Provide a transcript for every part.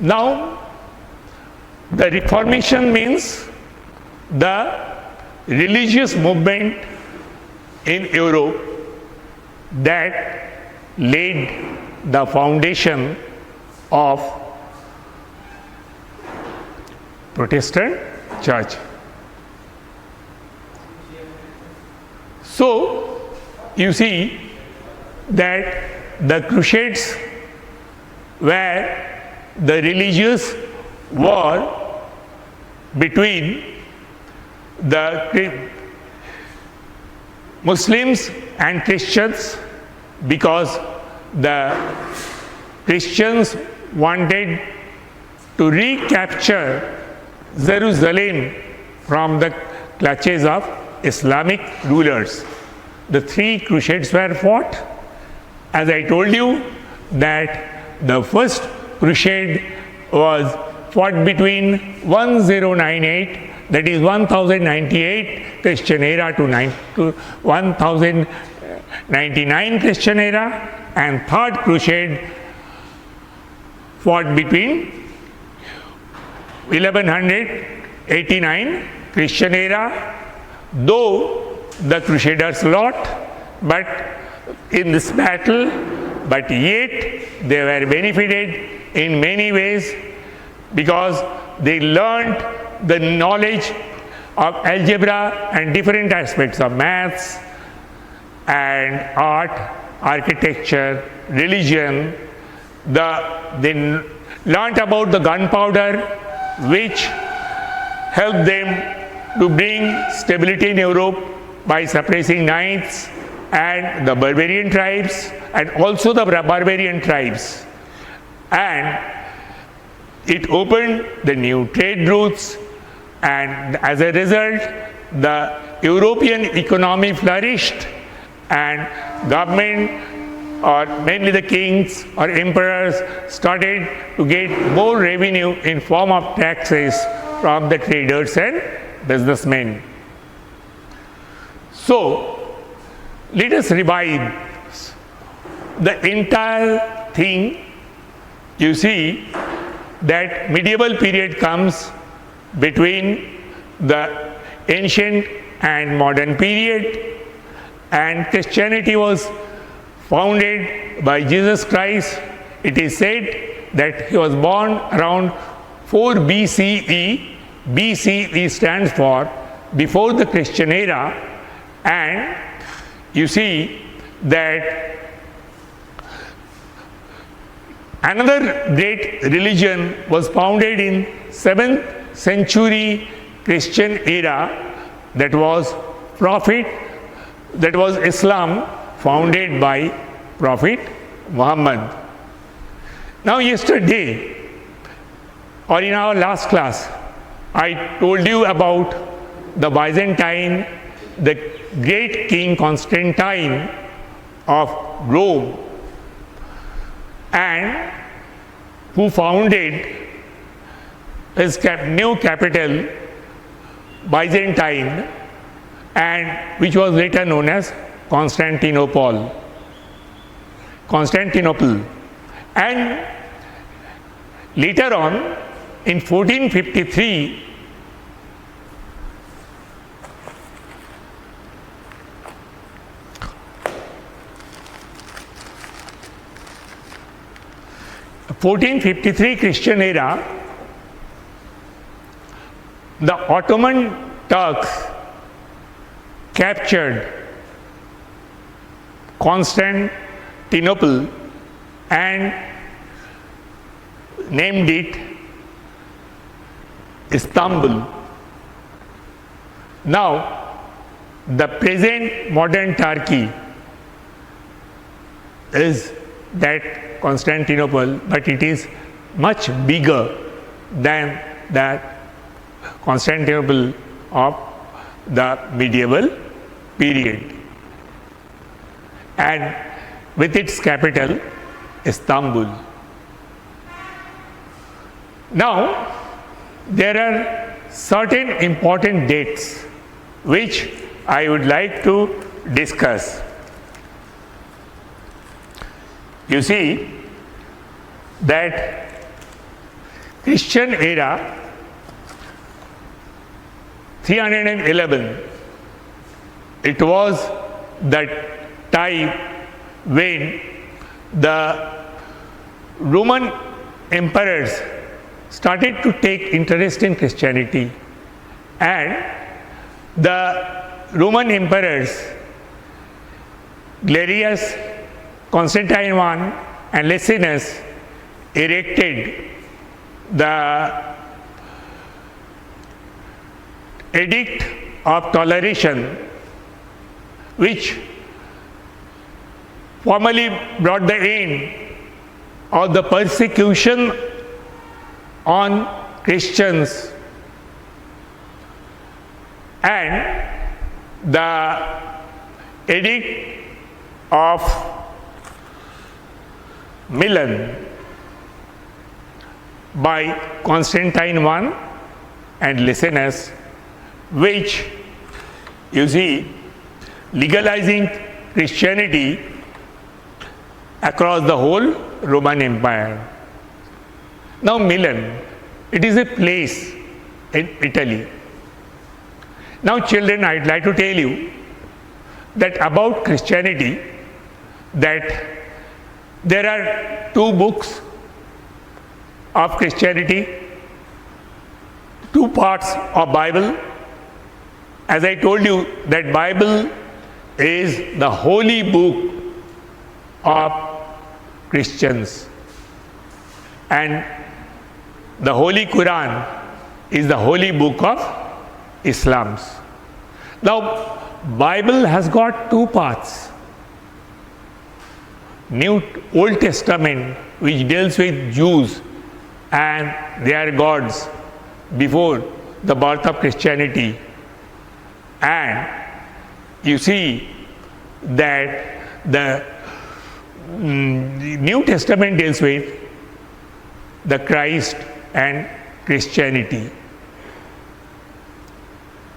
Now, the Reformation means the religious movement in Europe that laid the foundation of Protestant church. So, you see that the Crusades were the religious war between the Muslims and Christians, because the Christians wanted to recapture Jerusalem from the clutches of Islamic rulers. The three crusades were fought. As I told you, that the first crusade was fought between 1098, that is 1098 Christian era to 1099 Christian era, and third crusade fought between 1189 Christian era. Though the Crusaders lost, but in this battle, but yet they were benefited in many ways, because they learned the knowledge of algebra and different aspects of maths and art, architecture, religion. They learned about the gunpowder, which helped them to bring stability in Europe by suppressing Knights and the barbarian tribes, and also the barbarian tribes. And it opened the new trade routes, and as a result, the European economy flourished, and government, or mainly the kings or emperors, started to get more revenue in form of taxes from the traders and businessmen. So, let us revive the entire thing. You see that medieval period comes between the ancient and modern period, and Christianity was founded by Jesus Christ. It is said that he was born around 4 BCE. BCE stands for before the Christian era, and you see that another great religion was founded in 7th century Christian era, that was Islam, founded by Prophet Muhammad. Now yesterday, or in our last class, I told you about the Byzantine, the great king Constantine of Rome, and who founded his new capital, Byzantine, and which was later known as Constantinople. And later on, in 1453, Christian era, the Ottoman Turks captured Constantinople and named it Istanbul. Now, the present modern Turkey is that Constantinople, but it is much bigger than that Constantinople of the medieval period, and with its capital Istanbul. Now, there are certain important dates which I would like to discuss. You see, that Christian era 311, it was the time when the Roman emperors started to take interest in Christianity, and the Roman emperors Galerius, Constantine I, and Licinius erected the Edict of Toleration, which formally brought the end of the persecution on Christians, and the Edict of Milan by Constantine I and Licinius, which you see legalizing Christianity across the whole Roman Empire. Now Milan, it is a place in Italy. Now children, I'd like to tell you that about Christianity, that there are two books of Christianity, two parts of Bible. As I told you, that Bible is the holy book of Christians, and the Holy Quran is the holy book of Islam's. Now, Bible has got two parts. Old Testament, which deals with Jews and their gods before the birth of Christianity, and you see that the New Testament deals with the Christ and Christianity.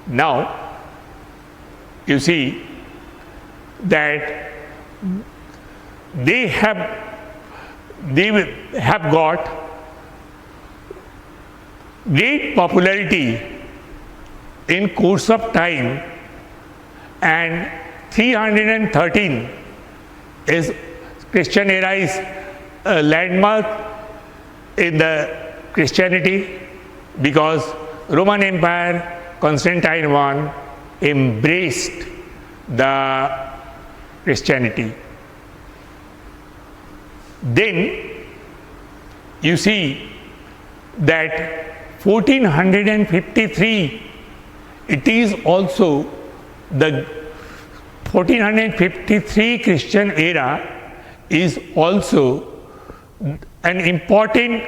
Now, you see that they have got great popularity in course of time, and 313 is Christian era is a landmark in the Christianity, because Roman Empire, Constantine I embraced the Christianity. Then you see that 1453, it is also the 1453 Christian era is also an important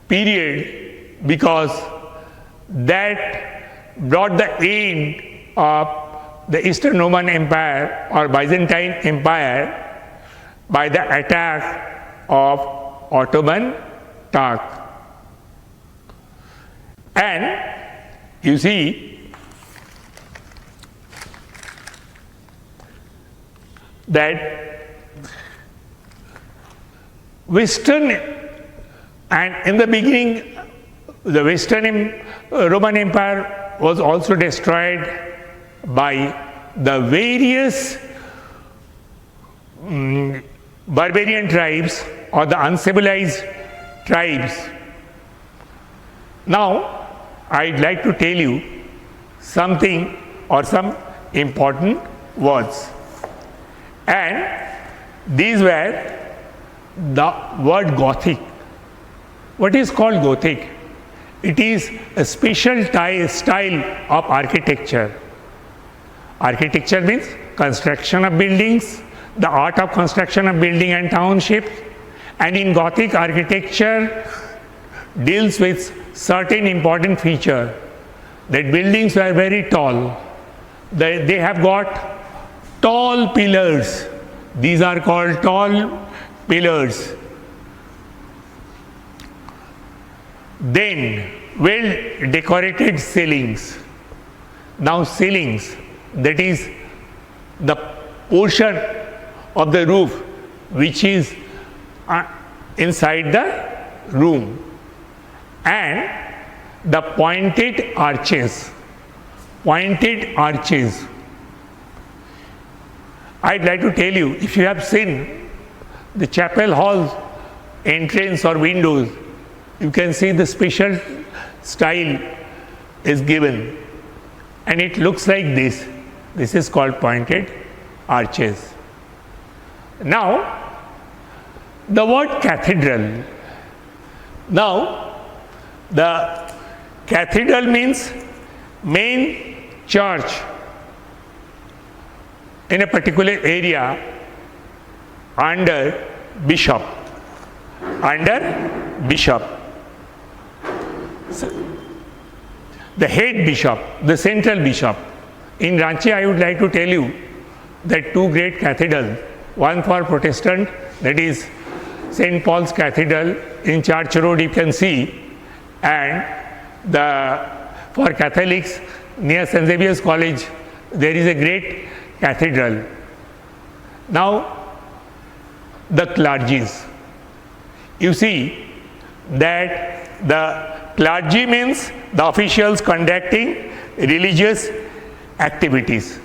period, because that brought the end of the Eastern Roman Empire or Byzantine Empire by the attack of Ottoman Turk. And you see that Western, and in the beginning the Western Roman Empire was also destroyed by the various barbarian tribes or the uncivilized tribes. Now I'd like to tell you something or some important words, and these were the word Gothic. What is called Gothic? It is a special style of architecture. Architecture means construction of buildings, the art of construction of building and townships, and in Gothic architecture deals with certain important feature, that buildings were very tall. They have got tall pillars. These are called tall pillars. Then well decorated ceilings. Now ceilings, that is the portion of the roof which is inside the room, and the pointed arches. I'd like to tell you, if you have seen the chapel hall's entrance or windows, you can see the special style is given, and it looks like this. This is called pointed arches. Now, the word cathedral. Now, the cathedral means main church in a particular area under bishop. So, the head bishop, the central bishop. In Ranchi, I would like to tell you that two great cathedrals, one for Protestant, that is St. Paul's Cathedral in Church Road, you can see, and for Catholics near St. Xavier's College, there is a great cathedral. Now, the clergies. You see that the clergy means the officials conducting religious activities.